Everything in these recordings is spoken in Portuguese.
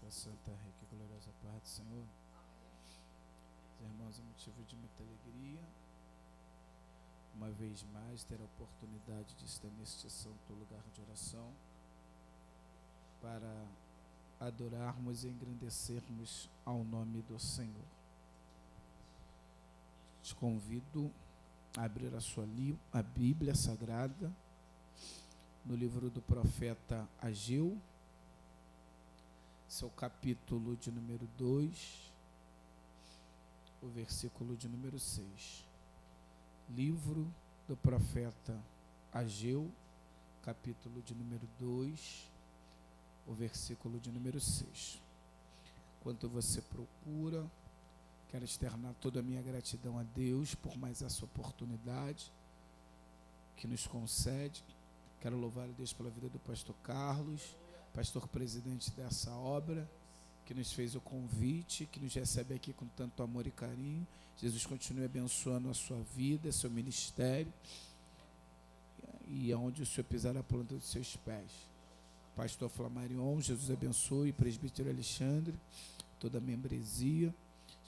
Santa, rica e gloriosa paz do Senhor. Os irmãos, é motivo de muita alegria, uma vez mais, ter a oportunidade de estar neste santo lugar de oração, para adorarmos e engrandecermos ao nome do Senhor. Te convido a abrir a Bíblia Sagrada, no livro do profeta Ageu, seu capítulo de número 2, o versículo de número 6. Livro do profeta Ageu, capítulo de número 2, o versículo de número 6. Enquanto você procura, quero externar toda a minha gratidão a Deus por mais essa oportunidade que nos concede. Quero louvar a Deus pela vida do pastor Carlos, pastor presidente dessa obra, que nos fez o convite, que nos recebe aqui com tanto amor e carinho. Jesus continue abençoando a sua vida, seu ministério, e aonde o Senhor pisar a planta dos seus pés. Pastor Flamarion, Jesus abençoe, presbítero Alexandre, toda a membresia,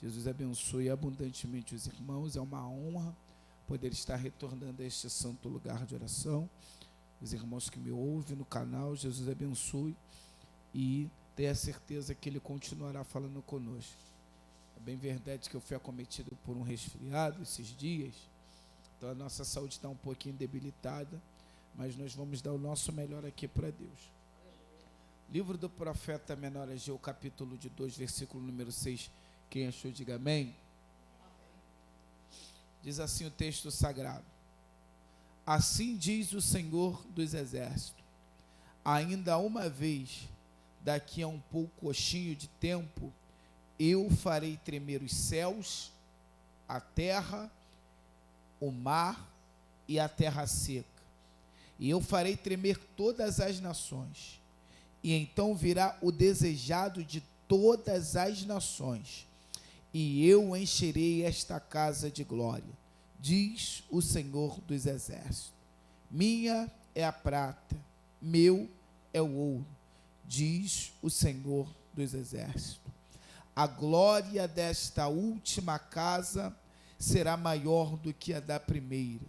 Jesus abençoe abundantemente os irmãos. É uma honra poder estar retornando a este santo lugar de oração. Os irmãos que me ouvem no canal, Jesus abençoe e tenha certeza que Ele continuará falando conosco. É bem verdade que eu fui acometido por um resfriado esses dias, então a nossa saúde está um pouquinho debilitada, mas nós vamos dar o nosso melhor aqui para Deus. Livro do profeta menor Ageu, capítulo de 2, versículo número 6. Quem achou, diga amém. Diz assim o texto sagrado: assim diz o Senhor dos Exércitos, ainda uma vez, daqui a um poucochinho de tempo, eu farei tremer os céus, a terra, o mar e a terra seca, e eu farei tremer todas as nações, e então virá o desejado de todas as nações, e eu encherei esta casa de glória, diz o Senhor dos Exércitos. Minha é a prata, meu é o ouro, diz o Senhor dos Exércitos. A glória desta última casa será maior do que a da primeira,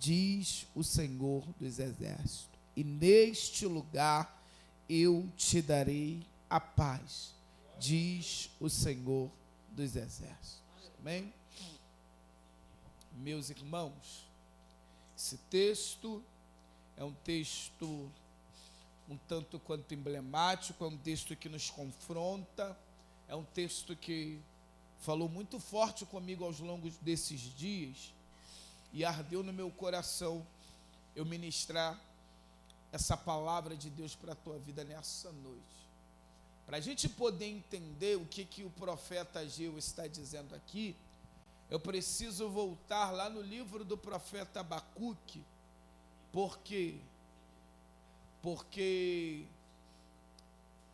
diz o Senhor dos Exércitos. E neste lugar eu te darei a paz, diz o Senhor dos Exércitos. Amém? Meus irmãos, esse texto é um texto um tanto quanto emblemático, é um texto que nos confronta, é um texto que falou muito forte comigo aos longos desses dias, e ardeu no meu coração eu ministrar essa palavra de Deus para a tua vida nessa noite. Para a gente poder entender o que o profeta Ageu está dizendo aqui, eu preciso voltar lá no livro do profeta Abacuque, porque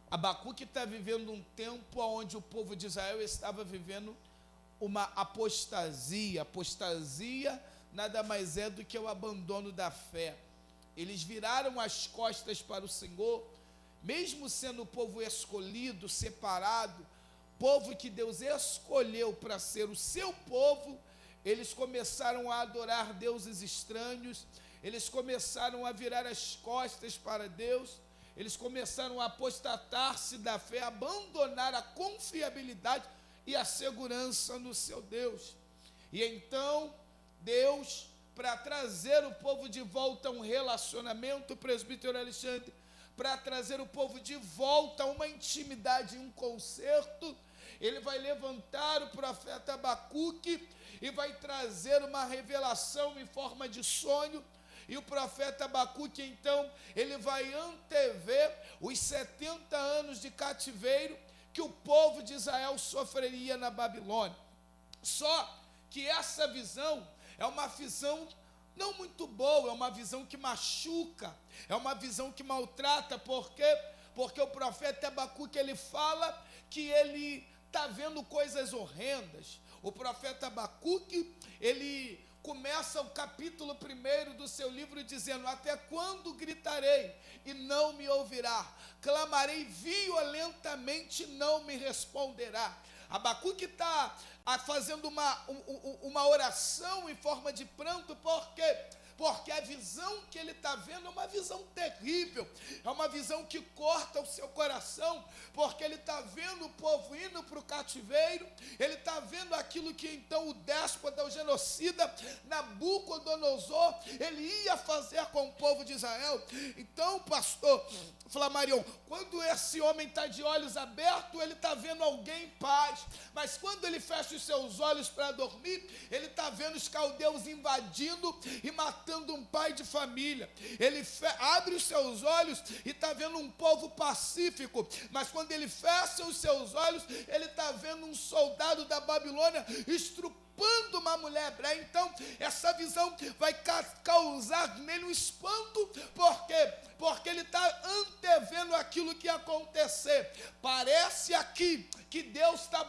Abacuque está vivendo um tempo onde o povo de Israel estava vivendo uma apostasia. Apostasia nada mais é do que o abandono da fé. Eles viraram as costas para o Senhor, mesmo sendo o povo escolhido, separado, povo que Deus escolheu para ser o seu povo. Eles começaram a adorar deuses estranhos, eles começaram a virar as costas para Deus, eles começaram a apostatar-se da fé, abandonar a confiabilidade e a segurança no seu Deus. E então Deus, para trazer o povo de volta a um relacionamento, presbítero Alexandre, para trazer o povo de volta a uma intimidade, um concerto, ele vai levantar o profeta Abacuque e vai trazer uma revelação em forma de sonho. E o profeta Abacuque, então, ele vai antever os 70 anos de cativeiro que o povo de Israel sofreria na Babilônia. Só que essa visão é uma visão não muito boa, é uma visão que machuca, é uma visão que maltrata. Por quê? Porque o profeta Abacuque, ele fala que ele está vendo coisas horrendas. O profeta Abacuque, ele começa o capítulo 1 do seu livro dizendo: até quando gritarei e não me ouvirá? Clamarei violentamente e não me responderá. Abacuque está fazendo uma oração em forma de pranto, porque a visão que ele está vendo é uma visão terrível, é uma visão que corta o seu coração, porque ele está vendo o povo indo para o cativeiro, ele está vendo aquilo que então o déspota, o genocida Nabucodonosor, ele ia fazer com o povo de Israel. Então, pastor Flamarion, quando esse homem está de olhos abertos, ele está vendo alguém em paz, mas quando ele fecha os seus olhos para dormir, ele está vendo os caldeus invadindo e matando um pai de família. Ele abre os seus olhos e está vendo um povo pacífico, mas quando ele fecha os seus olhos, ele está vendo um soldado da Babilônia estrupando uma mulher hebreia. Então, essa visão vai causar nele um espanto, porque ele está antevendo aquilo que ia acontecer. Parece aqui que Deus está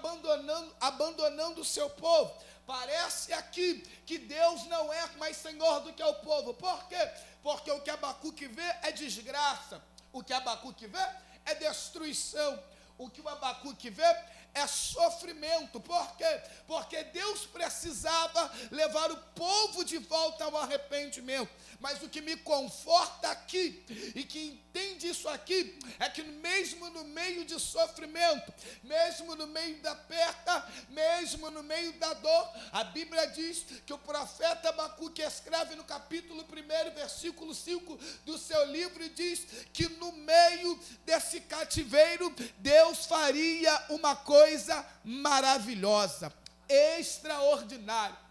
abandonando o seu povo. Parece aqui que Deus não é mais Senhor do que o povo. Por quê? Porque o que Abacuque vê é desgraça. O que Abacuque vê é destruição. O que o Abacuque vê é sofrimento. Por quê? Porque Deus precisava levar o povo de volta ao arrependimento. Mas o que me conforta aqui, e que entende isso aqui, é que mesmo no meio de sofrimento, mesmo no meio da perda, mesmo no meio da dor, a Bíblia diz que o profeta Abacuque escreve no capítulo 1, versículo 5 do seu livro, e diz que no meio desse cativeiro, Deus faria uma coisa maravilhosa, extraordinária.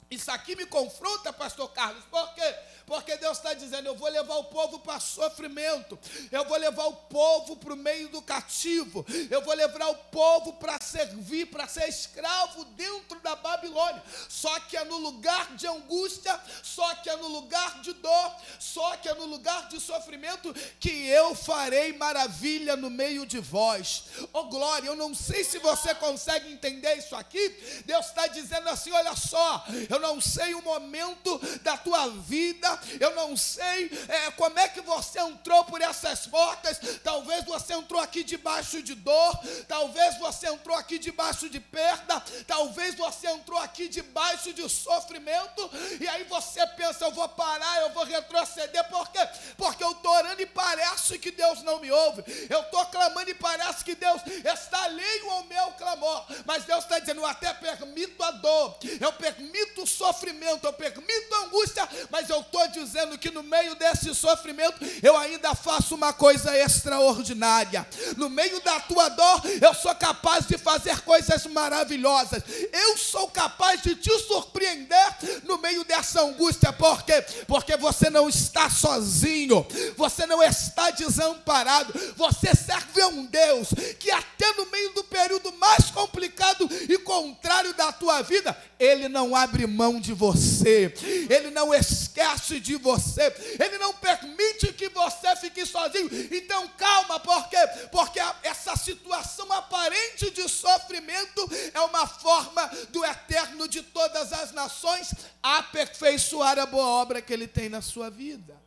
Isso aqui me confronta, pastor Carlos. Por quê? Porque Deus está dizendo: eu vou levar o povo para sofrimento, eu vou levar o povo para o meio do cativo, eu vou levar o povo para servir, para ser escravo dentro da Babilônia. Só que é no lugar de angústia, só que é no lugar de dor, só que é no lugar de sofrimento que eu farei maravilha no meio de vós. Oh glória, eu não sei se você consegue entender isso aqui. Deus está dizendo assim: olha só, eu não sei o momento da tua vida, eu não sei como é que você entrou por essas portas. Talvez você entrou aqui debaixo de dor, talvez você entrou aqui debaixo de perda, talvez você entrou aqui debaixo de sofrimento, e aí você pensa: eu vou parar, eu vou retroceder. Por quê? Porque eu estou orando e parece que Deus não me ouve, eu estou clamando e parece que Deus está alheio ao meu clamor. Mas Deus está dizendo: eu até permito a dor, eu permito o sofrimento, eu permito a angústia, mas eu estou dizendo que no meio desse sofrimento eu ainda faço uma coisa extraordinária. No meio da tua dor eu sou capaz de fazer coisas maravilhosas. Eu sou capaz de te surpreender no meio dessa angústia. Por quê? Porque você não está sozinho, você não está desamparado, você serve a um Deus que até no meio do período mais complicado e contrário da tua vida, Ele não abre mão de você, Ele não esquece de você, Ele não permite que você fique sozinho. Então calma, por quê? Porque essa situação aparente de sofrimento é uma forma do Eterno de todas as nações aperfeiçoar a boa obra que Ele tem na sua vida.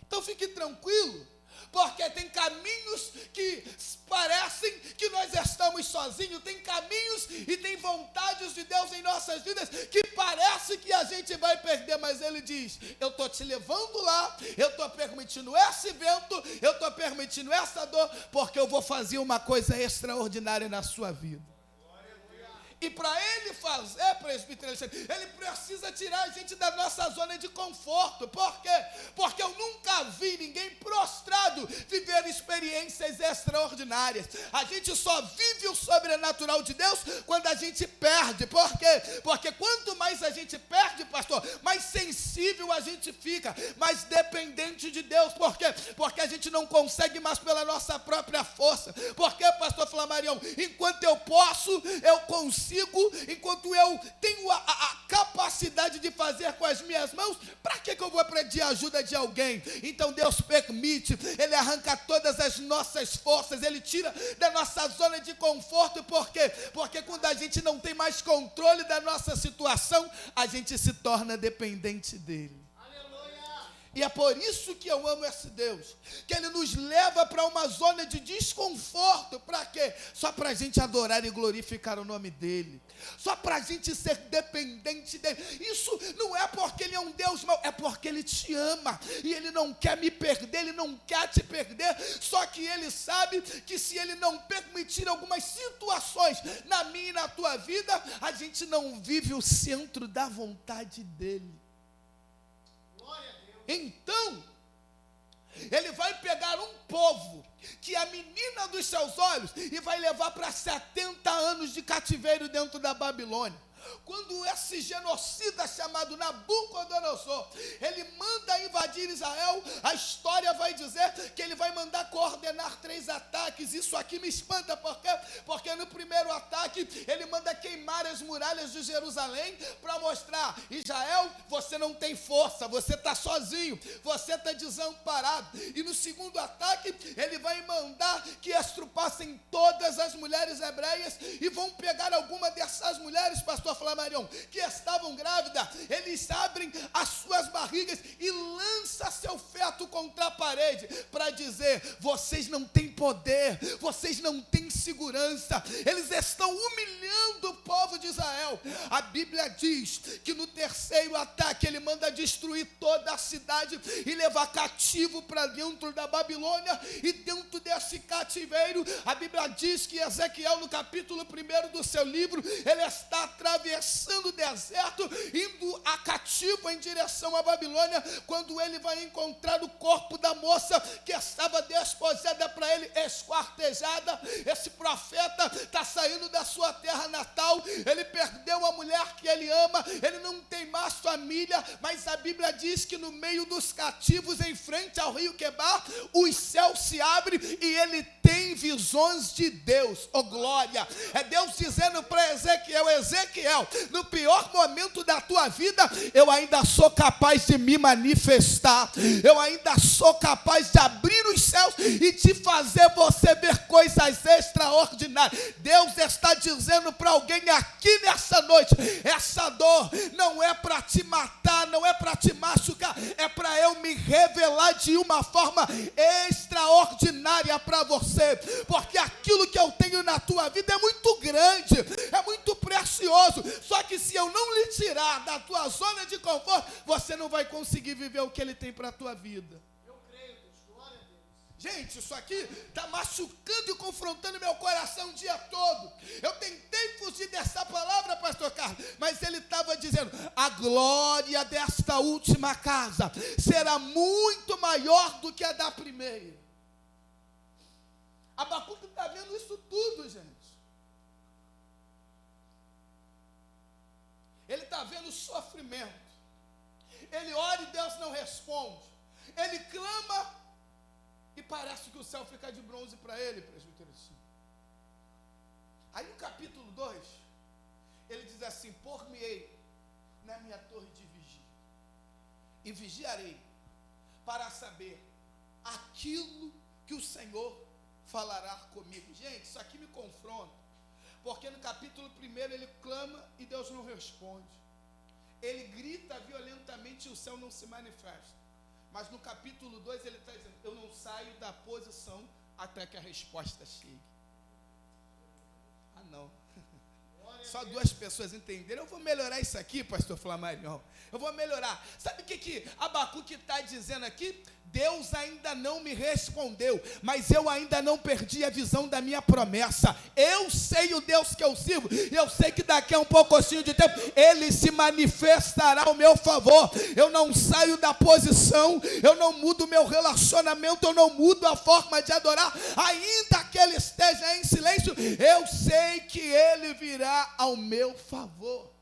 Então fique tranquilo, porque tem caminhos que parecem que nós estamos sozinhos, tem caminhos e tem vontades de Deus em nossas vidas que parece que a gente vai perder, mas Ele diz: eu estou te levando lá, eu estou permitindo esse vento, eu estou permitindo essa dor, porque eu vou fazer uma coisa extraordinária na sua vida. E para Ele fazer, presbítero Alexandre, Ele precisa tirar a gente da nossa zona de conforto. Por quê? Porque eu nunca vi ninguém prostrado viver experiências extraordinárias. A gente só vive o sobrenatural de Deus quando a gente perde. Por quê? Porque quanto mais a gente perde, pastor, mais sensível a gente fica, mais dependente de Deus. Por quê? Porque a gente não consegue mais pela nossa própria força. Por quê, pastor Flamarion? Enquanto eu posso, eu consigo, enquanto eu tenho a capacidade de fazer com as minhas mãos, para que eu vou pedir ajuda de alguém? Então Deus permite, Ele arranca todas as nossas forças, Ele tira da nossa zona de conforto. Por quê? Porque quando a gente não tem mais controle da nossa situação, a gente se torna dependente dEle. E é por isso que eu amo esse Deus, que Ele nos leva para uma zona de desconforto. Para quê? Só para a gente adorar e glorificar o nome dEle. Só para a gente ser dependente dEle. Isso não é porque Ele é um Deus mau, é porque Ele te ama. E Ele não quer me perder, Ele não quer te perder. Só que Ele sabe que se Ele não permitir algumas situações na minha e na tua vida, a gente não vive o centro da vontade dEle. Então, Ele vai pegar um povo que é a menina dos seus olhos e vai levar para 70 anos de cativeiro dentro da Babilônia. Quando esse genocida chamado Nabucodonosor, ele manda invadir Israel, a história vai dizer que ele vai mandar coordenar 3 ataques. Isso aqui me espanta, por quê? Porque no primeiro ataque, ele manda queimar as muralhas de Jerusalém para mostrar: Israel, você não tem força, você está sozinho, você está desamparado. E no segundo ataque, ele vai mandar que estrupassem todas as mulheres hebreias e vão pegar alguma dessas mulheres, pastor Flamarion, que estavam grávidas. Eles abrem as suas barrigas e lançam seu feto contra a parede para dizer: vocês não têm poder, vocês não têm segurança. Eles estão humilhando o povo de Israel. A Bíblia diz que no terceiro ataque ele manda destruir toda a cidade e levar cativo para dentro da Babilônia. E dentro desse cativeiro, a Bíblia diz que Ezequiel, no capítulo 1 do seu livro, ele está atravessando o deserto, indo a cativo em direção à Babilônia, quando ele vai encontrar o corpo da moça que estava desposada para ele, esquartejada. Esse profeta está saindo da sua terra natal, ele perdeu a mulher que ele ama, ele não tem mais família, mas a Bíblia diz que no meio dos cativos, em frente ao rio Quebar, os céus se abrem e ele tem visões de Deus. Oh glória! É Deus dizendo para Ezequiel: Ezequiel, no pior momento da tua vida, eu ainda sou capaz de me manifestar, eu ainda sou capaz de abrir os céus e de fazer você ver coisas extraordinárias. Deus está dizendo para alguém aqui nessa noite: essa dor não é para te matar, não é para te machucar, é para eu me revelar de uma forma extraordinária para você, porque aquilo que eu tenho na tua vida é muito grande, é muito precioso. Só que se eu não lhe tirar da tua zona de conforto, você não vai conseguir viver o que Ele tem para a tua vida. Eu creio, Deus, glória a Deus. Gente, isso aqui está machucando e confrontando meu coração o dia todo. Eu tentei fugir dessa palavra, pastor Carlos, mas ele estava dizendo: a glória desta última casa será muito maior do que a da primeira. Abacuque está vendo isso tudo, gente. Ele está vendo o sofrimento. Ele ora e Deus não responde. Ele clama e parece que o céu fica de bronze para ele, presbítero. Aí no capítulo 2, ele diz assim: por-me-ei na minha torre de vigia, e vigiarei para saber aquilo que o Senhor falará comigo. Gente, isso aqui me confronta, porque no capítulo 1 ele clama e Deus não responde. Ele grita violentamente e o céu não se manifesta. Mas no capítulo 2 ele está dizendo: eu não saio da posição até que a resposta chegue. Ah não, só 2 pessoas entenderam. Eu vou melhorar isso aqui, pastor Flamarion. Eu vou melhorar. Sabe o que Abacuque está dizendo aqui? Deus ainda não me respondeu, mas eu ainda não perdi a visão da minha promessa. Eu sei o Deus que eu sirvo, e eu sei que daqui a um pouquinho de tempo Ele se manifestará ao meu favor. Eu não saio da posição, eu não mudo o meu relacionamento, eu não mudo a forma de adorar, ainda que Ele esteja em silêncio, eu sei que Ele virá ao meu favor.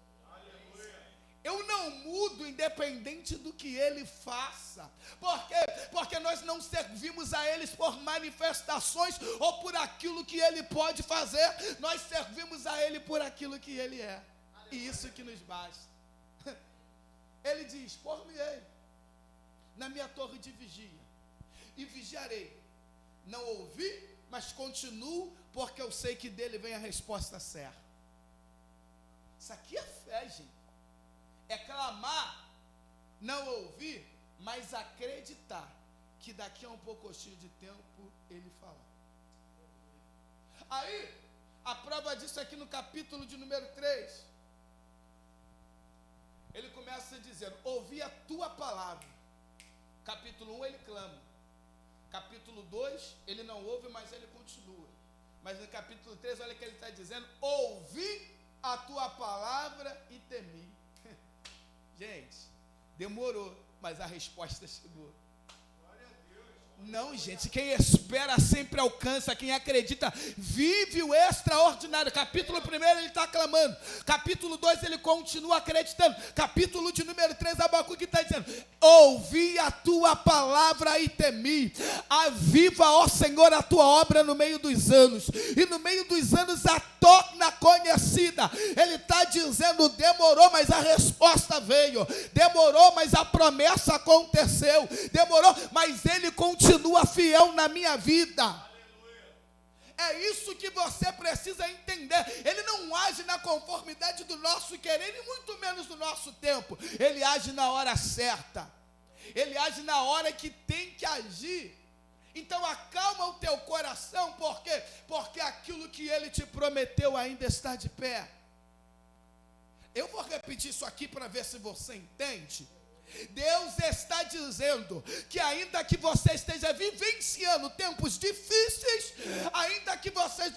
Eu não mudo independente do que Ele faça. Por quê? Porque nós não servimos a Ele por manifestações ou por aquilo que Ele pode fazer. Nós servimos a Ele por aquilo que Ele é. E isso que nos basta. Ele diz: por-me-ei na minha torre de vigia, e vigiarei. Não ouvi, mas continuo, porque eu sei que dele vem a resposta certa. Isso aqui é fé, gente. É clamar, não ouvir, mas acreditar que daqui a um pouquinho de tempo ele falar. Aí, a prova disso aqui no capítulo de número 3. Ele começa dizendo: ouvi a tua palavra. Capítulo 1 ele clama. Capítulo 2 ele não ouve, mas ele continua. Mas no capítulo 3, olha o que ele está dizendo: ouvi a tua palavra e temi. Gente, demorou, mas a resposta chegou. Não, gente, quem espera sempre alcança, quem acredita vive o extraordinário. Capítulo 1 ele está clamando, capítulo 2 ele continua acreditando, capítulo de número 3 Abacuque está dizendo: ouvi a tua palavra e temi. Aviva, ó Senhor, a tua obra no meio dos anos, e no meio dos anos a torna conhecida. Ele está dizendo: demorou, mas a resposta veio, demorou, mas a promessa aconteceu, demorou, mas ele continua fiel na minha vida. Aleluia. É isso que você precisa entender. Ele não age na conformidade do nosso querer, e muito menos do nosso tempo. Ele age na hora certa, ele age na hora que tem que agir. Então acalma o teu coração, por quê? Porque aquilo que ele te prometeu ainda está de pé. Eu vou repetir isso aqui para ver se você entende. Deus está dizendo que ainda que você esteja vivenciando tempos difíceis, ainda que você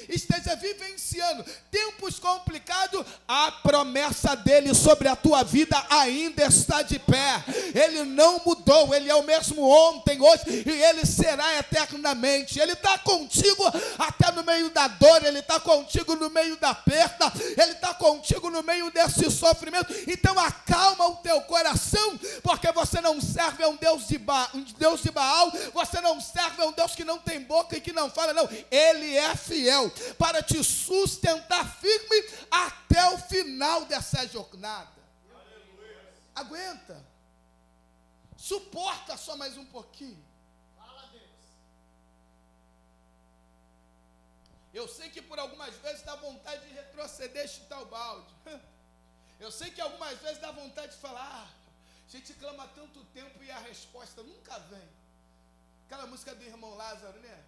esteja vivenciando tempos complicados, a promessa dele sobre a tua vida ainda está de pé. Ele não mudou, ele é o mesmo ontem, hoje e ele será eternamente. Ele está contigo até no meio da dor, ele está contigo no meio da perda, ele está contigo no meio desse sofrimento. Então acalma o teu coração, porque você não serve a um Deus de Baal, você não serve a um Deus que não tem boca e que não fala, não. Ele é fiel para te sustentar firme até o final dessa jornada. Aleluia. Aguenta, suporta só mais um pouquinho. Fala, Deus. Eu sei que por algumas vezes dá vontade de retroceder e chutar o balde. Eu sei que algumas vezes dá vontade de falar: a gente clama tanto tempo e a resposta nunca vem. Aquela música do irmão Lázaro, né?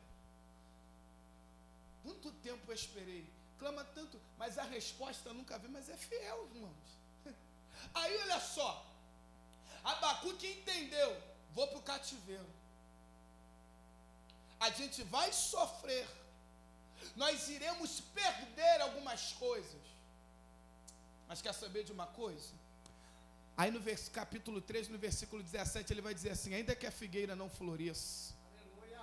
Tanto tempo eu esperei, clama tanto, mas a resposta nunca vem. Mas é fiel, irmãos. Aí olha só, Abacuque entendeu: vou para o cativeiro, a gente vai sofrer, nós iremos perder algumas coisas, mas quer saber de uma coisa? Aí no capítulo 3, no versículo 17, ele vai dizer assim: ainda que a figueira não floresça, aleluia,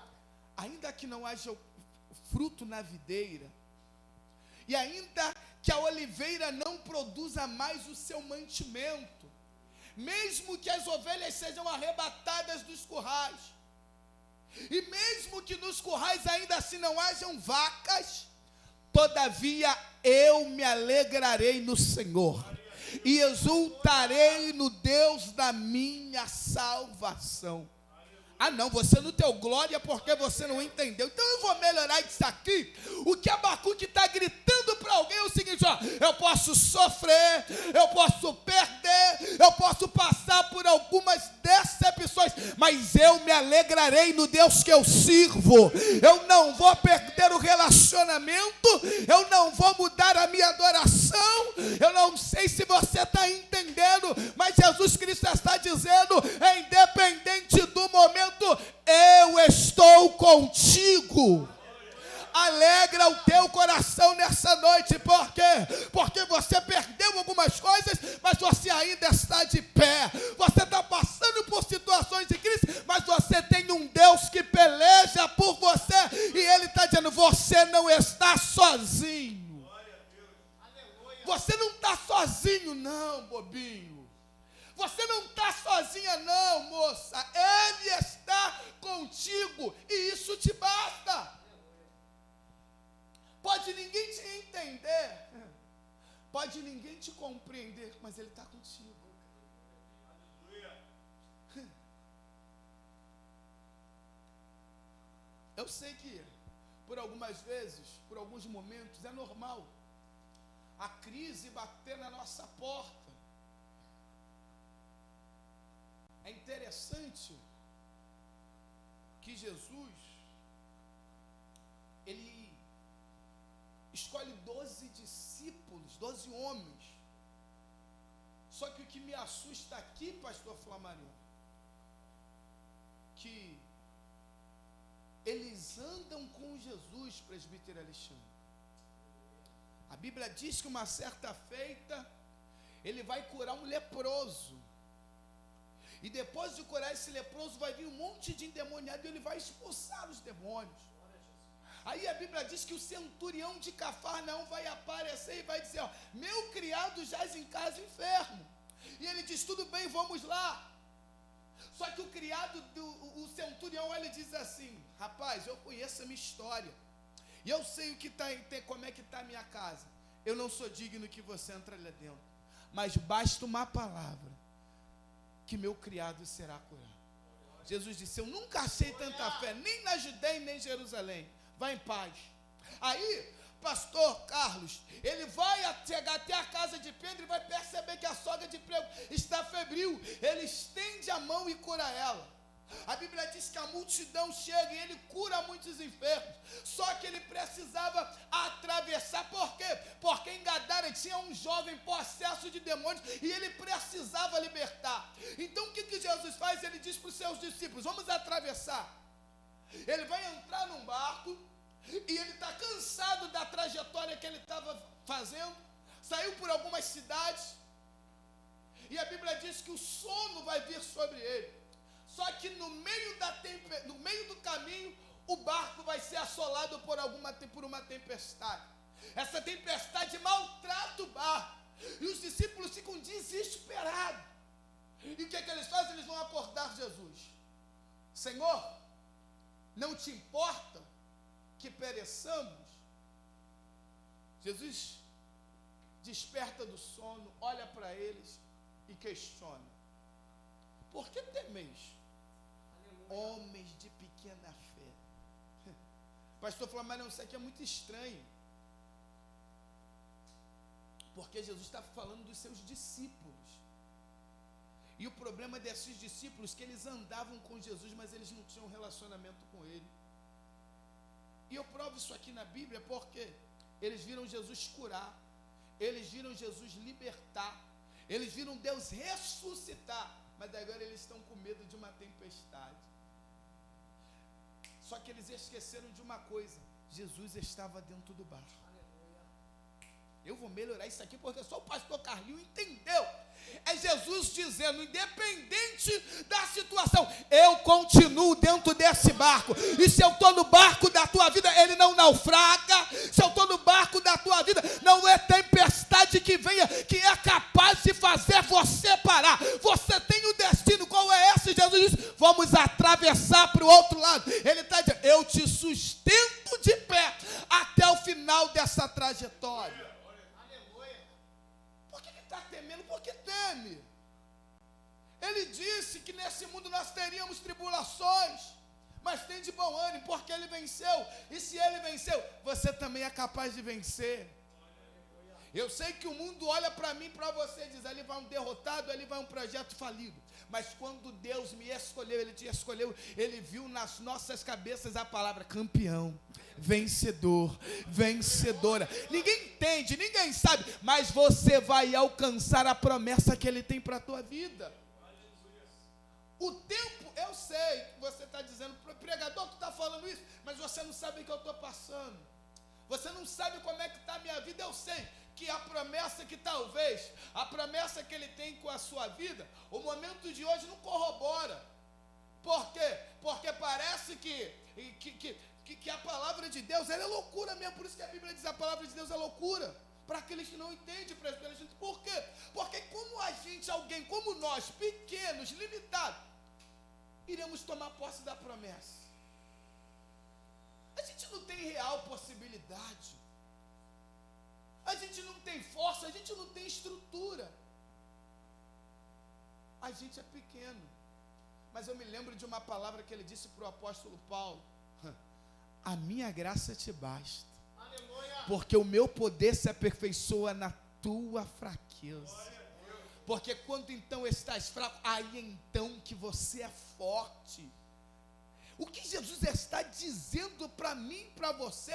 ainda que não haja fruto na videira, e ainda que a oliveira não produza mais o seu mantimento, mesmo que as ovelhas sejam arrebatadas dos currais, e mesmo que nos currais ainda assim não hajam vacas, todavia eu me alegrarei no Senhor e exultarei no Deus da minha salvação. Ah não, você não deu glória porque você não entendeu. Então eu vou melhorar isso aqui. O que Abacuque está gritando para alguém é o seguinte: ó, eu posso sofrer, eu posso perder, eu posso passar por algumas decepções, mas eu me alegrarei no Deus que eu sirvo. Eu não vou perder o relacionamento, eu não vou mudar a minha adoração. Eu não sei se você está entendendo, mas Jesus Cristo está dizendo: independente do momento, eu estou contigo. Alegra o teu coração nessa noite. Por quê? Porque você perdeu algumas coisas, mas você ainda está de pé. Você está passando por situações de crise, mas você tem um Deus que peleja por você, e Ele está dizendo: você não está sozinho. Você não está sozinho não, bobinho. Você não está sozinha não, moça. Ele está contigo, e isso te basta. Pode ninguém te entender, pode ninguém te compreender, mas Ele está contigo. Eu sei que, por algumas vezes, por alguns momentos, é normal a crise bater na nossa porta. É interessante que Jesus, ele escolhe 12 discípulos, 12 homens. Só que o que me assusta aqui, pastor Flamarion, que eles andam com Jesus, presbítero Alexandre. A Bíblia diz que uma certa feita, ele vai curar um leproso. E depois de curar esse leproso, vai vir um monte de endemoniado e ele vai expulsar os demônios. Aí a Bíblia diz que o centurião de Cafarnaum vai aparecer e vai dizer, ó, meu criado jaz em casa enfermo. E ele diz, tudo bem, vamos lá. Só que o criado, o centurião, ele diz assim, rapaz, eu conheço a minha história. E eu sei o que como é que está a minha casa. Eu não sou digno que você entre lá dentro. Mas basta uma palavra, que meu criado será curado. Jesus disse, eu nunca achei tanta fé, nem na Judeia, nem em Jerusalém. Vá em paz. Aí, pastor Carlos, ele vai chegar até a casa de Pedro e vai perceber que a sogra de Pedro está febril. Ele estende a mão e cura ela. A Bíblia diz que a multidão chega e ele cura muitos enfermos. Só que ele precisava atravessar. Por quê? Porque em Gadara tinha um jovem possesso de demônios e ele precisava libertar. Então o que Jesus faz? Ele diz para os seus discípulos, vamos atravessar. Ele vai entrar num barco e ele está cansado da trajetória que ele estava fazendo. Saiu por algumas cidades e a Bíblia diz que o sono vai vir sobre ele. Só que no meio do caminho, o barco vai ser assolado por uma tempestade. Essa tempestade maltrata o barco. E os discípulos ficam desesperados. E o que eles fazem? Eles vão acordar Jesus. Senhor, não te importa que pereçamos? Jesus desperta do sono, olha para eles e questiona. Por que temeis? Homens de pequena fé. Pastor falou, mas não, isso aqui é muito estranho. Porque Jesus está falando dos seus discípulos. E o problema desses discípulos é que eles andavam com Jesus, mas eles não tinham relacionamento com ele. E eu provo isso aqui na Bíblia porque eles viram Jesus curar, eles viram Jesus libertar, eles viram Deus ressuscitar, mas agora eles estão com medo de uma tempestade. Só que eles esqueceram de uma coisa, Jesus estava dentro do barco. Eu vou melhorar isso aqui porque só o pastor Carlinho entendeu. É Jesus dizendo, independente da situação, eu continuo dentro desse barco. E se eu estou no barco da tua vida, ele não naufraga. Se eu estou no barco da tua vida, não é tempestade que venha, que é capaz de fazer você parar. Você tem o destino, qual é esse? Jesus disse, vamos atravessar para o outro lado. Ele está dizendo, eu te sustento de pé até o final dessa trajetória. Temendo porque teme. Ele disse que nesse mundo nós teríamos tribulações, mas tem de bom ânimo, porque ele venceu. E se ele venceu, você também é capaz de vencer. Eu sei que o mundo olha para mim, para você, e diz, ali vai um derrotado, ali vai um projeto falido. Mas quando Deus me escolheu, ele te escolheu, ele viu nas nossas cabeças a palavra campeão, vencedor, vencedora. Ninguém entende, ninguém sabe, mas você vai alcançar a promessa que ele tem para a tua vida. O tempo, eu sei que você está dizendo, pregador, tu está falando isso, mas você não sabe o que eu estou passando. Você não sabe como é que está a minha vida. Eu sei que a promessa que talvez, a promessa que ele tem com a sua vida, o momento de hoje não corrobora. Por quê? Porque parece que a palavra de Deus, ela é loucura mesmo. Por isso que a Bíblia diz, a palavra de Deus é loucura. Para aqueles que não entendem, para aqueles que... Por quê? Porque como a gente, alguém como nós, pequenos, limitados, iremos tomar posse da promessa? A gente não tem real possibilidade. A gente não tem força, a gente não tem estrutura. A gente é pequeno. Mas eu me lembro de uma palavra que ele disse para o apóstolo Paulo. a minha graça te basta. Aleluia. Porque o meu poder se aperfeiçoa na tua fraqueza. Porque quando então estás fraco, aí então que você é forte. O que Jesus está dizendo para mim, para você,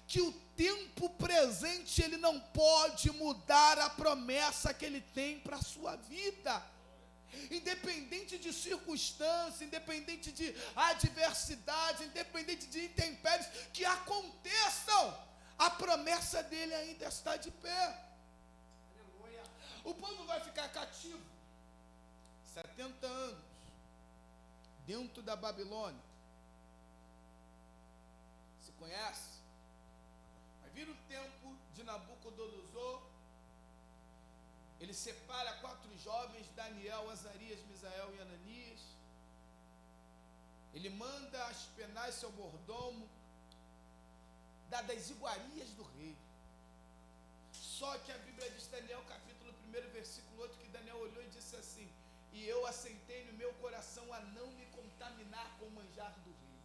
que o tempo presente ele não pode mudar a promessa que ele tem para a sua vida. Independente de circunstância, independente de adversidade, independente de intempéries que aconteçam, a promessa dele ainda está de pé. O povo vai ficar cativo 70 anos dentro da Babilônia. Se conhece? Vai vir o tempo de Nabucodonosor. Ele separa 4 jovens, Daniel, Azarias, Misael e Ananias. Ele manda Aspenaz, seu mordomo, dar das iguarias do rei. Só que a Bíblia diz, Daniel capítulo 1, versículo 8, que Daniel olhou e disse assim: e eu assentei no meu coração a não me contaminar com o manjar do rei.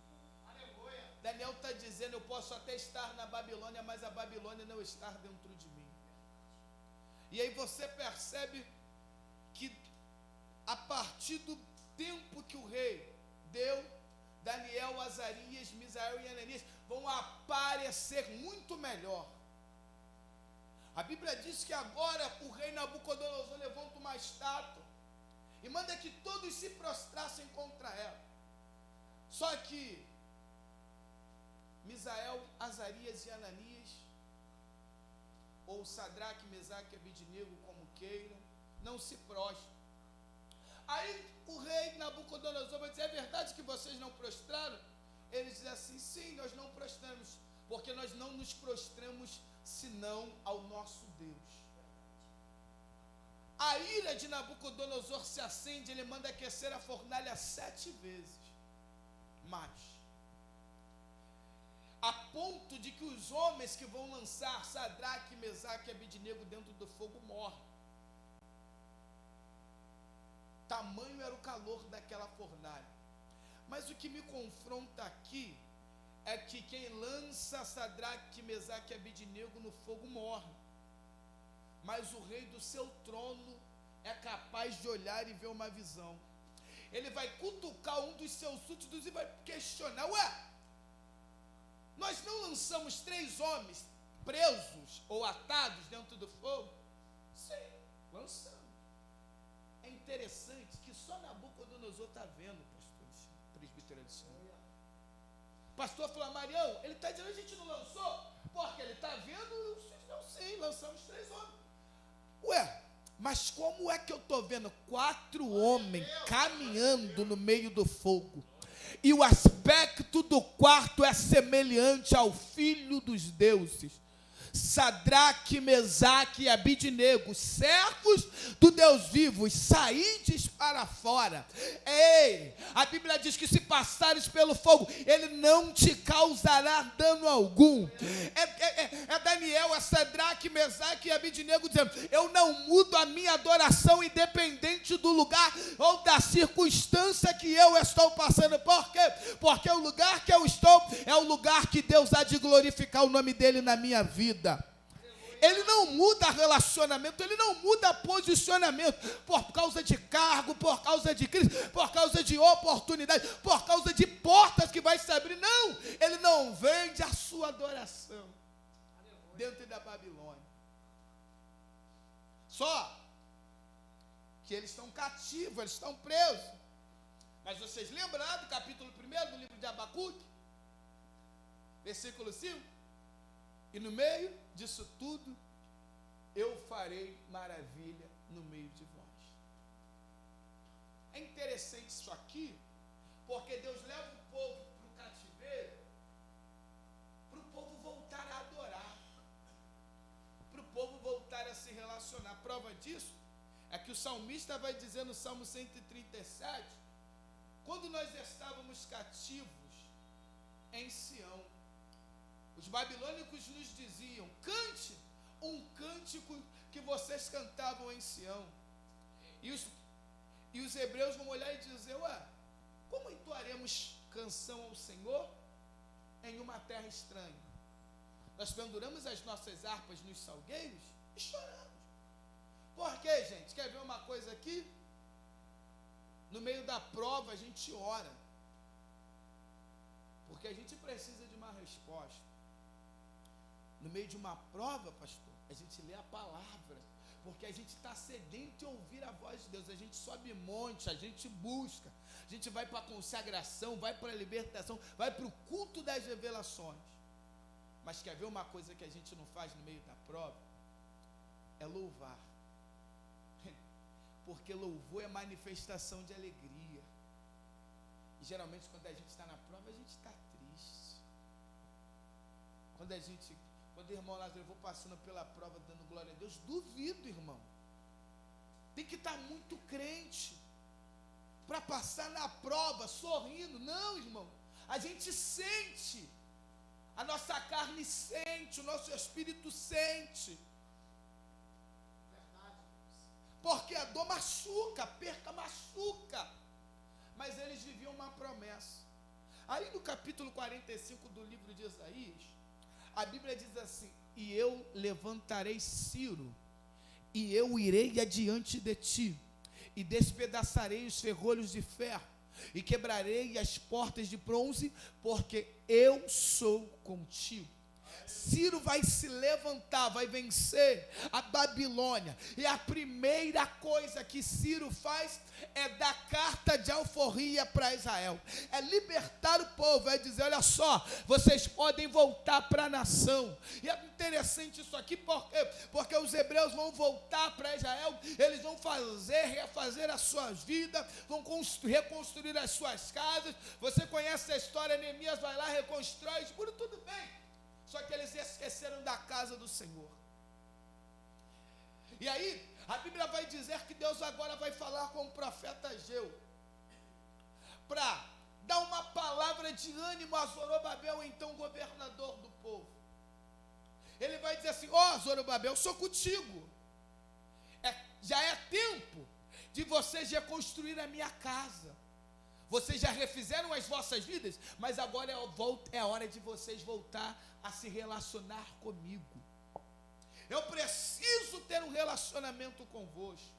Aleluia. Daniel está dizendo, eu posso até estar na Babilônia, mas a Babilônia não está dentro de mim. E aí você percebe que a partir do tempo que o rei deu, Daniel, Azarias, Misael e Ananias vão aparecer muito melhor. A Bíblia diz que agora o rei Nabucodonosor levanta uma estátua e manda que todos se prostrassem contra ela. Só que Misael, Azarias e Ananias, ou Sadraque, Mesaque e Abidnego, como queiram, não se prostram. Aí o rei Nabucodonosor vai dizer, é verdade que vocês não prostraram? Eles dizem assim, sim, nós não prostramos, porque nós não nos prostramos senão ao nosso Deus. A ira de Nabucodonosor se acende, ele manda aquecer a fornalha 7 vezes mais, a ponto de que os homens que vão lançar Sadraque, Mesaque e Abidnego dentro do fogo morrem. Tamanho era o calor daquela fornalha. Mas o que me confronta aqui é que quem lança Sadraque, Mesaque e Abidnego no fogo morre, mas o rei do seu trono é capaz de olhar e ver uma visão. Ele vai cutucar um dos seus súditos e vai questionar, nós não lançamos 3 homens presos ou atados dentro do fogo? Sim, lançamos. É interessante que só Nabucodonosor está vendo, pastor, presbítero Alexandre. O pastor falou, Marião, ele está dizendo, a gente não lançou, porque ele está vendo, não sei, lançamos 3 homens. Mas como é que eu estou vendo 4 homens caminhando no meio do fogo? E o aspecto do quarto é semelhante ao Filho dos deuses. Sadraque, Mesaque e Abidnego, servos do Deus vivo, saídes para fora. Ei, a Bíblia diz que se passares pelo fogo, ele não te causará dano algum. É Daniel, é Sadraque, Mesaque e Abidnego dizendo, eu não mudo a minha adoração independente do lugar ou da circunstância que eu estou passando. Por quê? Porque o lugar que eu estou é o lugar que Deus há de glorificar o nome dele na minha vida. Ele não muda relacionamento, ele não muda posicionamento por causa de cargo, por causa de crise, por causa de oportunidade, por causa de portas que vai se abrir. Não, ele não vende a sua adoração dentro da Babilônia. Só que eles estão cativos, eles estão presos. Mas vocês lembram lá do capítulo 1 do livro de Abacuque? Versículo 5? E no meio disso tudo, eu farei maravilha no meio de vós. É interessante isso aqui, porque Deus leva o povo para o cativeiro, para o povo voltar a adorar, para o povo voltar a se relacionar. A prova disso é que o salmista vai dizer no Salmo 137, quando nós estávamos cativos em Sião, os babilônicos nos diziam, cante um cântico que vocês cantavam em Sião. E os hebreus vão olhar e dizer, como entoaremos canção ao Senhor em uma terra estranha. Nós penduramos as nossas harpas nos salgueiros e choramos. Por quê, gente? Quer ver uma coisa aqui? No meio da prova a gente ora. Porque a gente precisa de uma resposta. No meio de uma prova, pastor, a gente lê a palavra. Porque a gente está sedento em ouvir a voz de Deus. A gente sobe monte, a gente busca. A gente vai para a consagração, vai para a libertação, vai para o culto das revelações. Mas quer ver uma coisa que a gente não faz no meio da prova? É louvar. Porque louvor é manifestação de alegria. E geralmente quando a gente está na prova, a gente está triste. Quando o irmão Lázaro, eu vou passando pela prova dando glória a Deus, duvido, irmão. Tem que estar muito crente para passar na prova sorrindo. Não, irmão. A gente sente. A nossa carne sente, o nosso espírito sente. Porque a dor machuca, a perca machuca. Mas eles viviam uma promessa. Aí no capítulo 45 do livro de Isaías, a Bíblia diz assim: e eu levantarei Ciro, e eu irei adiante de ti, e despedaçarei os ferrolhos de ferro, e quebrarei as portas de bronze, porque eu sou contigo. Ciro vai se levantar, vai vencer a Babilônia. E a primeira coisa que Ciro faz é dar carta de alforria para Israel. É libertar o povo, é dizer: olha só, vocês podem voltar para a nação. E é interessante isso aqui, porque os hebreus vão voltar para Israel, eles vão refazer as suas vidas, vão reconstruir as suas casas. Você conhece a história, Neemias vai lá, reconstrói, tudo bem. Só que eles esqueceram da casa do Senhor. E aí, a Bíblia vai dizer que Deus agora vai falar com o profeta Ageu, para dar uma palavra de ânimo a Zorobabel, então governador do povo. Ele vai dizer assim: ó, Zorobabel, eu sou contigo. Já é tempo de vocês reconstruir a minha casa. Vocês já refizeram as vossas vidas, mas agora é a hora de vocês voltar a se relacionar comigo. Eu preciso ter um relacionamento convosco.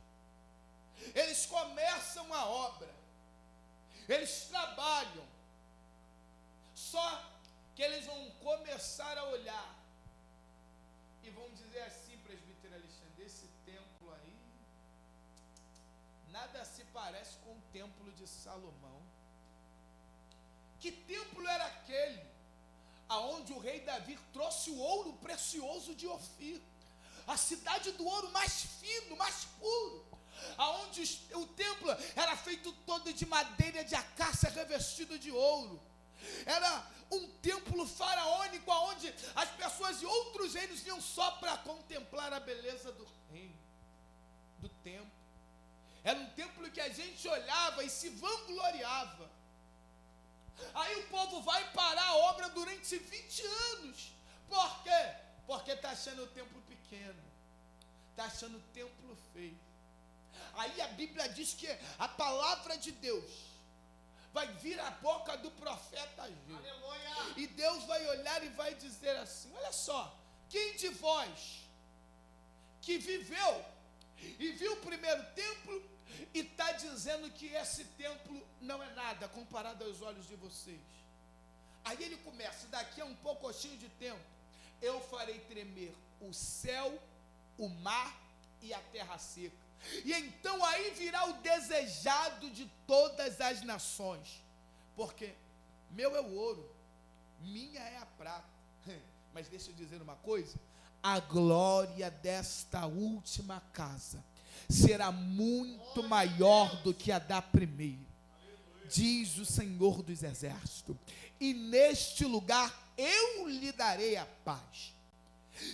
Eles começam a obra, eles trabalham, só que eles vão começar a olhar e vão dizer assim: presbítero Alexandre, esse templo aí nada se parece com o templo de Salomão. Que templo era aquele? Aonde o rei Davi trouxe o ouro precioso de Ofir, a cidade do ouro mais fino, mais puro, aonde o templo era feito todo de madeira de acácia revestido de ouro. Era um templo faraônico, aonde as pessoas de outros reinos vinham só para contemplar a beleza do reino, do templo. Era um templo que a gente olhava e se vangloriava. Aí o povo vai parar a obra durante 20 anos. Por quê? Porque está achando o templo pequeno, está achando o templo feio. Aí a Bíblia diz que a palavra de Deus vai vir à boca do profeta Ageu. Aleluia! E Deus vai olhar e vai dizer assim: olha só, quem de vós que viveu e viu o primeiro templo e está dizendo que esse templo não é nada comparado aos olhos de vocês? Aí ele começa: daqui a um pouquinho de tempo, eu farei tremer o céu, o mar e a terra seca. E então aí virá o desejado de todas as nações, porque meu é o ouro, minha é a prata. Mas deixa eu dizer uma coisa: a glória desta última casa será muito maior do que a da primeira, diz o Senhor dos Exércitos, e neste lugar eu lhe darei a paz.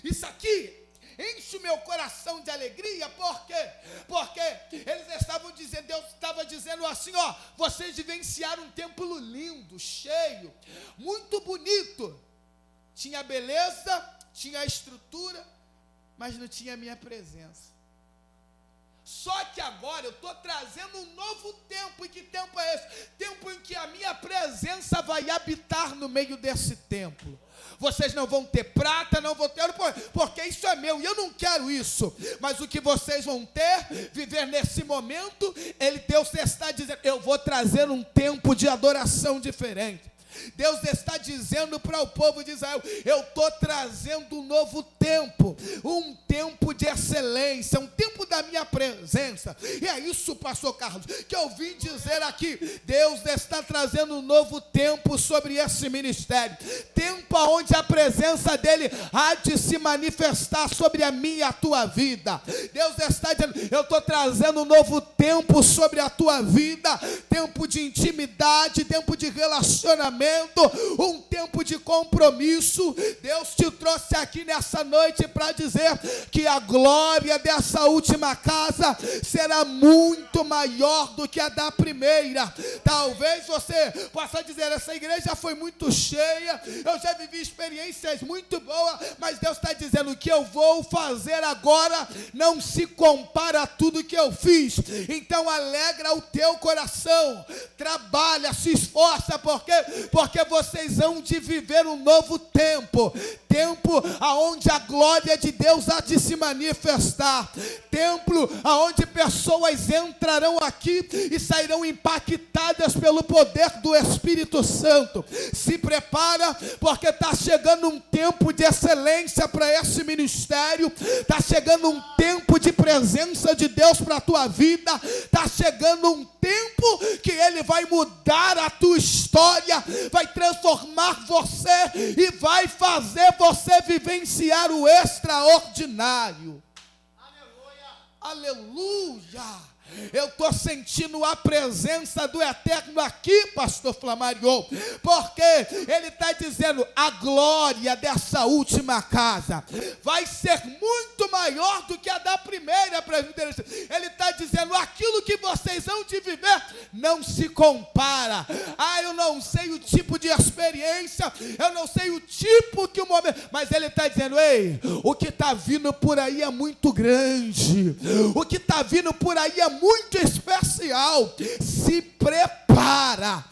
Isso aqui enche o meu coração de alegria. Por quê? Porque eles estavam dizendo, Deus estava dizendo assim: ó, vocês vivenciaram um templo lindo, cheio, muito bonito, tinha beleza, tinha estrutura, mas não tinha a minha presença. Só que agora eu estou trazendo um novo tempo. E que tempo é esse? Tempo em que a minha presença vai habitar no meio desse templo. Vocês não vão ter prata, não vão ter, porque isso é meu, e eu não quero isso. Mas o que vocês vão ter, viver nesse momento, Deus está dizendo, eu vou trazer um tempo de adoração diferente. Deus está dizendo para o povo de Israel, eu estou trazendo um novo tempo, um tempo de excelência, um tempo da minha presença. E é isso, pastor Carlos, que eu vim dizer aqui. Deus está trazendo um novo tempo sobre esse ministério, tempo onde a presença dele há de se manifestar sobre a minha e a tua vida. Deus está dizendo, eu estou trazendo um novo tempo sobre a tua vida, tempo de intimidade, tempo de relacionamento, um tempo de compromisso. Deus te trouxe aqui nessa noite para dizer que a glória dessa última casa será muito maior do que a da primeira. Talvez você possa dizer, essa igreja foi muito cheia, eu já vivi experiências muito boas, mas Deus está dizendo, o que eu vou fazer agora não se compara a tudo que eu fiz. Então alegra o teu coração, trabalha, se esforça, porque vocês vão de viver um novo tempo, tempo aonde a glória de Deus há de se manifestar, tempo aonde pessoas entrarão aqui e sairão impactadas pelo poder do Espírito Santo. Se prepara, porque está chegando um tempo de excelência para esse ministério, está chegando um tempo de presença de Deus para a tua vida, está chegando um tempo que Ele vai mudar a tua história, vai transformar você e vai fazer você vivenciar o extraordinário. Aleluia! Aleluia! Eu estou sentindo a presença do Eterno aqui, pastor Flamário, porque Ele está dizendo, a glória dessa última casa vai ser muito maior do que a da primeira presbiteriana. Ele está dizendo, aquilo que vocês vão de viver não se compara. Eu não sei o tipo de experiência, eu não sei o tipo que o momento, mas Ele está dizendo, ei, o que está vindo por aí é muito grande, o que está vindo por aí é muito especial. Se prepara,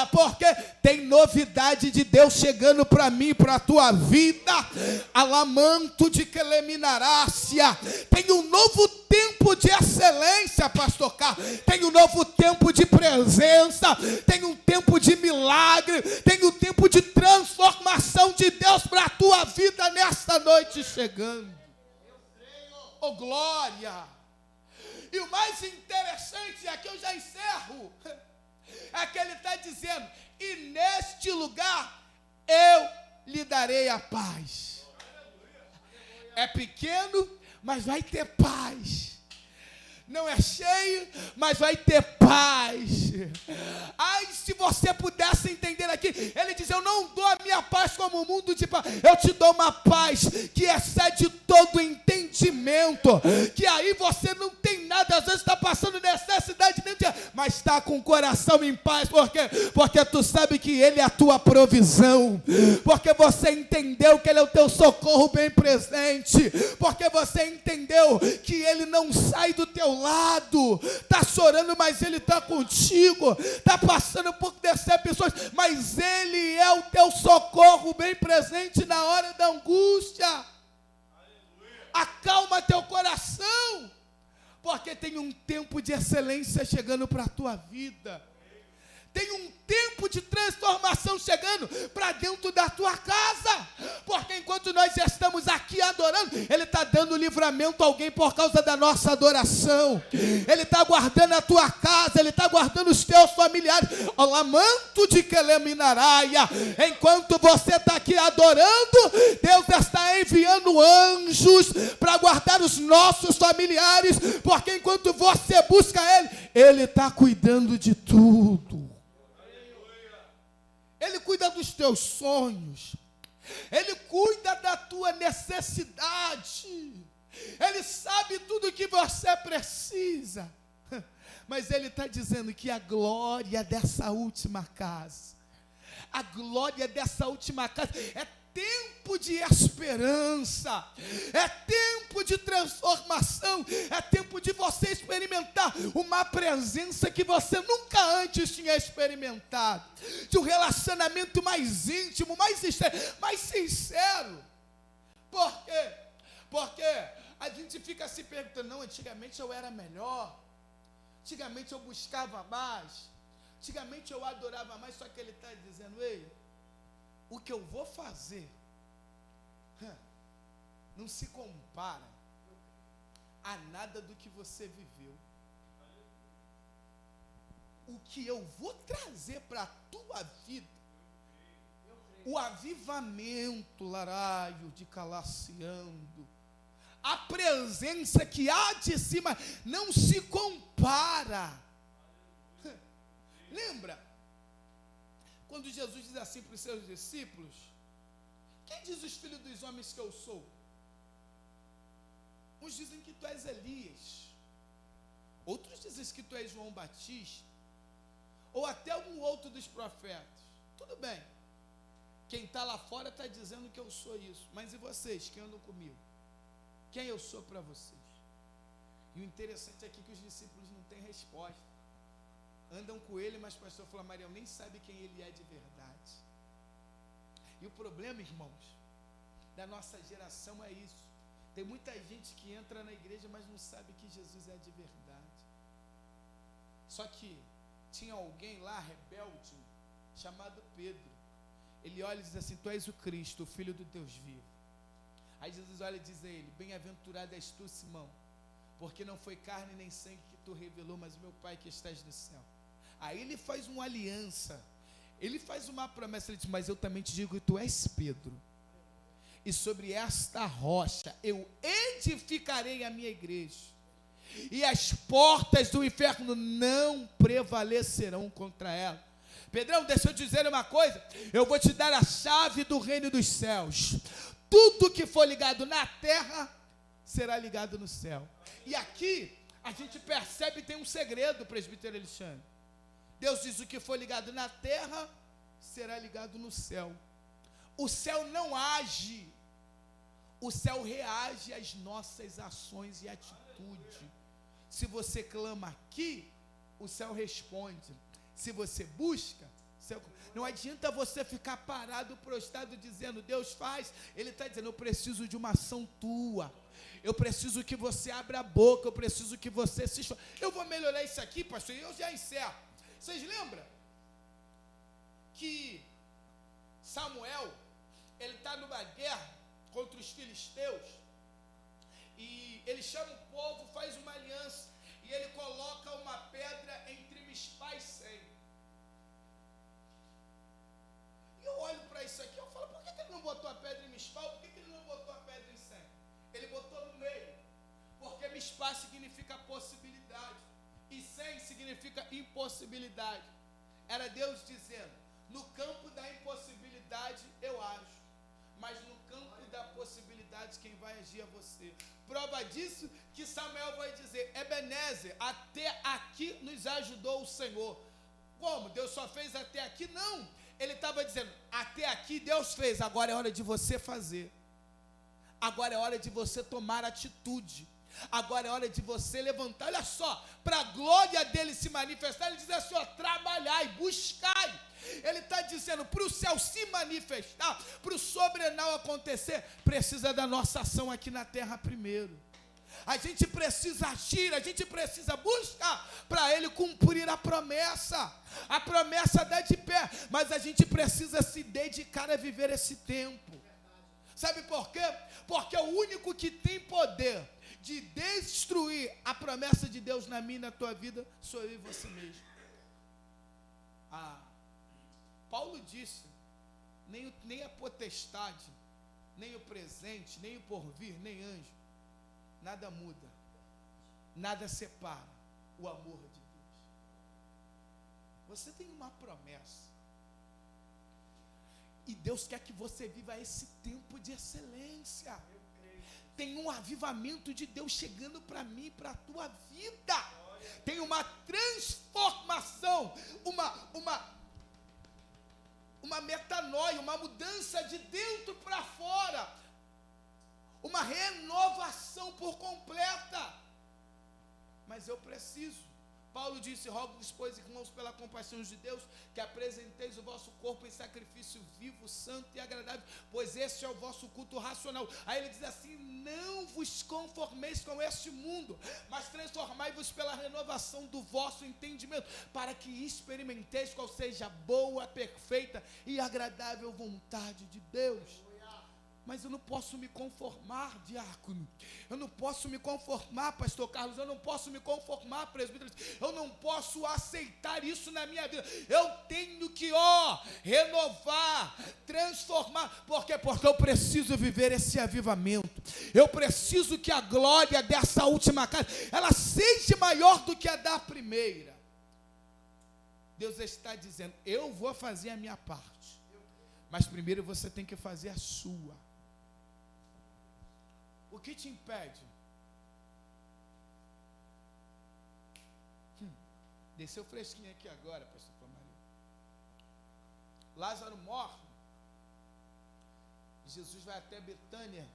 porque tem novidade de Deus chegando para mim e para a tua vida. Alamanto de Queleminarácia, tem um novo tempo de excelência, pastor Carlos, tem um novo tempo de presença, tem um tempo de milagre, tem um tempo de transformação de Deus para a tua vida nesta noite chegando. Oh glória! E o mais interessante, aqui eu já encerro, é que Ele está dizendo, e neste lugar eu lhe darei a paz. É pequeno, mas vai ter paz. Não é cheio, mas vai ter paz. Ai, se você pudesse entender aqui, Ele diz, eu não dou a minha paz como o mundo de paz, eu te dou uma paz que excede todo entendimento, que aí você não tem nada, às vezes está passando necessidade dentro de, mas está com o coração em paz, porque tu sabe que Ele é a tua provisão, porque você entendeu que Ele é o teu socorro bem presente, porque você entendeu que Ele não sai do teu lado, está chorando, mas Ele está contigo, está passando por decepções, mas Ele é o teu socorro bem presente na hora da angústia. Aleluia. Acalma teu coração, porque tem um tempo de excelência chegando para a tua vida. Tem um tempo de transformação chegando para dentro da tua casa, porque enquanto nós estamos aqui adorando, Ele está dando livramento a alguém por causa da nossa adoração. Ele está guardando a tua casa, Ele está guardando os teus familiares. O lamanto de Queleminaraia, enquanto você está aqui adorando, Deus está enviando anjos para guardar os nossos familiares, porque enquanto você busca Ele está cuidando de tudo. Ele cuida dos teus sonhos, Ele cuida da tua necessidade, Ele sabe tudo que você precisa, mas Ele está dizendo que a glória dessa última casa, a glória dessa última casa é tempo de esperança, é tempo de transformação, é tempo de você experimentar uma presença que você nunca antes tinha experimentado, de um relacionamento mais íntimo, mais sincero. Por quê? Porque a gente fica se perguntando, não, antigamente eu era melhor, antigamente eu buscava mais, antigamente eu adorava mais, só que ele está dizendo, ei, o que eu vou fazer não se compara a nada do que você viveu. O que eu vou trazer para a tua vida, o avivamento, laraio de calaciando, a presença que há de cima não se compara. Lembra? Quando Jesus diz assim para os seus discípulos, quem diz os filhos dos homens que eu sou? Uns dizem que tu és Elias, outros dizem que tu és João Batista, ou até algum outro dos profetas. Tudo bem, quem está lá fora está dizendo que eu sou isso, mas e vocês que andam comigo? Quem eu sou para vocês? E o interessante aqui é que os discípulos não têm resposta. Andam com ele, mas o pastor Flamarião nem sabe quem ele é de verdade. E o problema, irmãos, da nossa geração é isso. Tem muita gente que entra na igreja, mas não sabe que Jesus é de verdade. Só que tinha alguém lá, rebelde, chamado Pedro. Ele olha e diz assim, tu és o Cristo, o Filho do Deus vivo. Aí Jesus olha e diz a ele, bem-aventurado és tu, Simão, porque não foi carne nem sangue que tu revelou, mas o meu Pai que estás no céu. Aí ele faz uma aliança, ele faz uma promessa, ele diz, mas eu também te digo que tu és Pedro, e sobre esta rocha eu edificarei a minha igreja, e as portas do inferno não prevalecerão contra ela. Pedrão, deixa eu te dizer uma coisa, eu vou te dar a chave do reino dos céus. Tudo que for ligado na terra será ligado no céu. E aqui a gente percebe, tem um segredo, presbítero Alexandre. Deus diz, o que for ligado na terra será ligado no céu. O céu não age, o céu reage às nossas ações e atitudes. Se você clama aqui, o céu responde. Se você busca, não adianta você ficar parado, prostrado, dizendo, Deus faz. Ele está dizendo, eu preciso de uma ação tua. Eu preciso que você abra a boca, eu preciso que você se esforce. Eu vou melhorar isso aqui, pastor, e eu já encerro. Vocês lembram que Samuel, ele está numa guerra contra os filisteus, e ele chama o povo, faz uma aliança, e ele coloca uma pedra entre Mispa e Sem. E eu olho para isso aqui, eu falo, por que ele não botou a pedra em Mispa, por que ele não botou a pedra em Sem? Ele botou no meio, porque Mispa significa possibilidade, e Sem significa impossibilidade. Era Deus dizendo, no campo da impossibilidade eu ajo, mas no campo da possibilidade quem vai agir é você. Prova disso que Samuel vai dizer, Ebenezer, até aqui nos ajudou o Senhor. Como? Deus só fez até aqui? Não. Ele estava dizendo, até aqui Deus fez, agora é hora de você fazer. Agora é hora de você tomar atitude. Agora é hora de você levantar. Olha só, para a glória dele se manifestar, ele diz assim, ó, trabalhai, buscai. Ele está dizendo, para o céu se manifestar, para o sobrenatural acontecer, precisa da nossa ação aqui na terra primeiro. A gente precisa agir, a gente precisa buscar para ele cumprir a promessa. A promessa dá de pé, mas a gente precisa se dedicar a viver esse tempo. Sabe por quê? Porque o único que tem poder de destruir a promessa de Deus na minha e na tua vida sou eu e você mesmo. Paulo disse, nem a potestade, nem o presente, nem o porvir, nem anjo, nada muda, nada separa o amor de Deus. Você tem uma promessa, e Deus quer que você viva esse tempo de excelência. Tem um avivamento de Deus chegando para mim e para a tua vida. Tem uma transformação, uma metanoia, uma mudança de dentro para fora, uma renovação por por completa. Mas eu preciso. Paulo disse: rogo-vos, pois, irmãos, pela compaixão de Deus, que apresenteis o vosso corpo em sacrifício vivo, santo e agradável, pois este é o vosso culto racional. Aí ele diz assim: não vos conformeis com este mundo, mas transformai-vos pela renovação do vosso entendimento, para que experimenteis qual seja a boa, perfeita e agradável vontade de Deus. Mas eu não posso me conformar, diácono. Eu não posso me conformar, pastor Carlos. Eu não posso me conformar, presbítero. Eu não posso aceitar isso na minha vida. Eu tenho que, renovar, transformar. Por quê? Porque eu preciso viver esse avivamento. Eu preciso que a glória dessa última casa, ela seja maior do que a da primeira. Deus está dizendo: eu vou fazer a minha parte. Mas primeiro você tem que fazer a sua. O que te impede? Desceu fresquinho aqui agora, pastor Maria. Lázaro morre. Jesus vai até Betânia.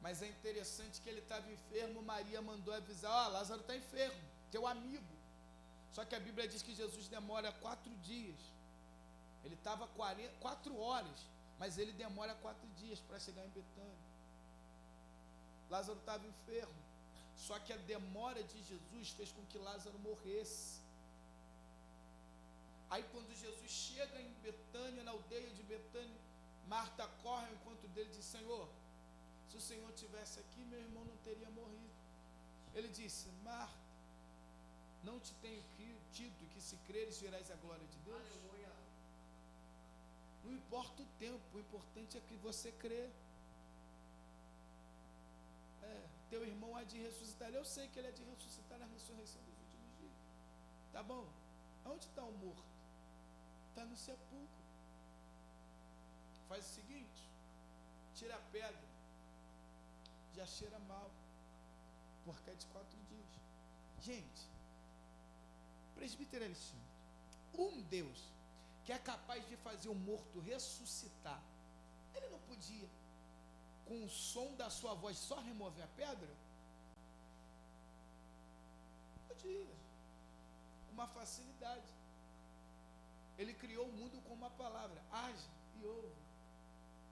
Mas é interessante que ele estava enfermo. Maria mandou avisar: Lázaro está enfermo, teu amigo. Só que a Bíblia diz que Jesus demora 4 dias. Ele estava 4 horas, mas ele demora 4 dias para chegar em Betânia. Lázaro estava enfermo, só que a demora de Jesus fez com que Lázaro morresse. Aí quando Jesus chega em Betânia, na aldeia de Betânia, Marta corre ao encontro dele e diz: Senhor, se o Senhor estivesse aqui, meu irmão não teria morrido. Ele disse: Marta, não te tenho dito que se creres verás a glória de Deus? Aleluia. Não importa o tempo, o importante é que você crê. Teu irmão há de ressuscitar. Eu sei que ele há de ressuscitar na ressurreição dos últimos dias. Tá bom? Aonde está o morto? Está no sepulcro. Faz o seguinte: tira a pedra. Já cheira mal, porque é de 4 dias. Gente, presbítero Alexandre, um Deus que é capaz de fazer o morto ressuscitar, ele não podia, com o som da sua voz, só remover a pedra? Podia, com uma facilidade. Ele criou o mundo com uma palavra: haja e ouve.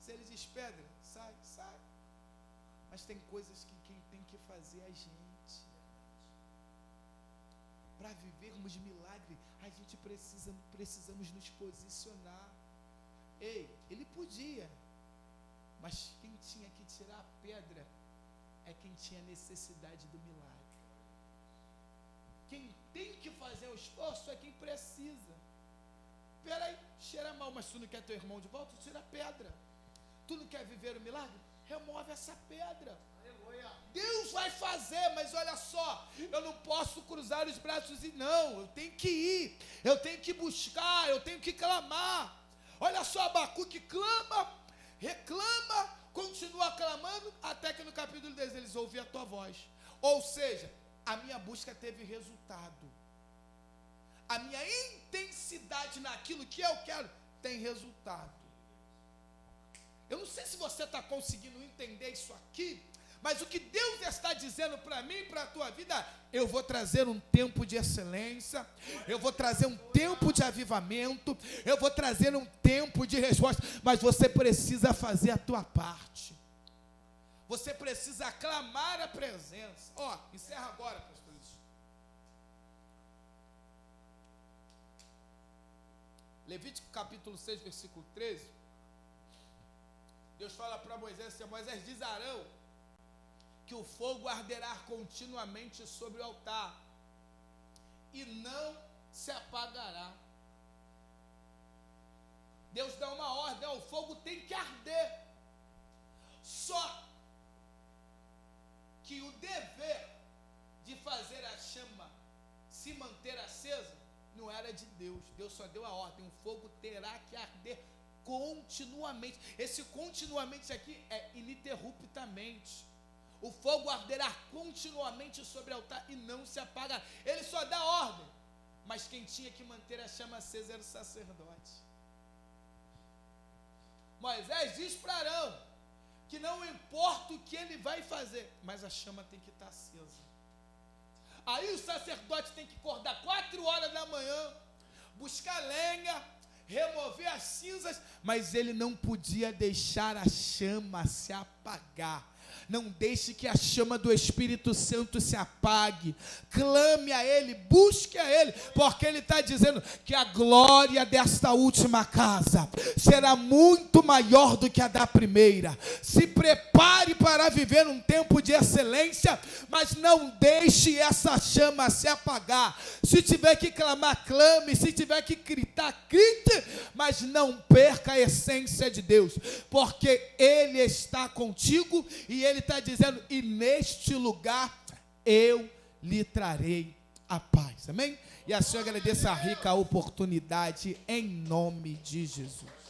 Se ele diz pedra, sai, sai. Mas tem coisas que quem tem que fazer é a gente. Para vivermos milagre, a gente precisamos nos posicionar. Ei, ele podia, mas quem tinha que tirar a pedra é quem tinha necessidade do milagre. Quem tem que fazer o esforço é quem precisa. Peraí, cheira mal, mas tu não quer teu irmão de volta? Tira a pedra. Tu não quer viver o milagre? Remove essa pedra. Aleluia. Deus vai fazer, mas olha só, eu não posso cruzar os braços e não, eu tenho que ir, eu tenho que buscar, eu tenho que clamar. Olha só, Abacuque clama, reclama, continua clamando, até que no capítulo 10 eles ouvem a tua voz. Ou seja, a minha busca teve resultado. A minha intensidade naquilo que eu quero tem resultado. Eu não sei se você está conseguindo entender isso aqui, mas o que Deus está dizendo para mim e para a tua vida: eu vou trazer um tempo de excelência, eu vou trazer um tempo de avivamento, eu vou trazer um tempo de resposta, mas você precisa fazer a tua parte. Você precisa aclamar a presença. Encerra agora, pastor. Levítico capítulo 6, versículo 13. Deus fala para Moisés: Moisés, diz a Arão que o fogo arderá continuamente sobre o altar e não se apagará. Deus dá uma ordem: o fogo tem que arder. Só que o dever de fazer a chama se manter acesa não era de Deus. Deus só deu a ordem: o fogo terá que arder continuamente. Esse continuamente aqui é ininterruptamente. O fogo arderá continuamente sobre o altar e não se apagará. Ele só dá ordem, mas quem tinha que manter a chama acesa era o sacerdote. Moisés diz para Arão que não importa o que ele vai vai fazer, mas a chama tem que estar acesa. Aí o sacerdote tem que acordar 4 horas da manhã, buscar lenha, remover as cinzas, mas ele não podia deixar a chama se apagar. Não deixe que a chama do Espírito Santo se apague. Clame a Ele, busque a Ele, porque Ele está dizendo que a glória desta última casa será muito maior do que a da primeira. Se prepare para viver um tempo de excelência, mas não deixe essa chama se apagar. Se tiver que clamar, clame. Se tiver que gritar, grite, mas não perca a essência de Deus, porque Ele está contigo e Ele está dizendo, e neste lugar eu lhe trarei a paz, amém? E assim eu agradeço a rica oportunidade em nome de Jesus.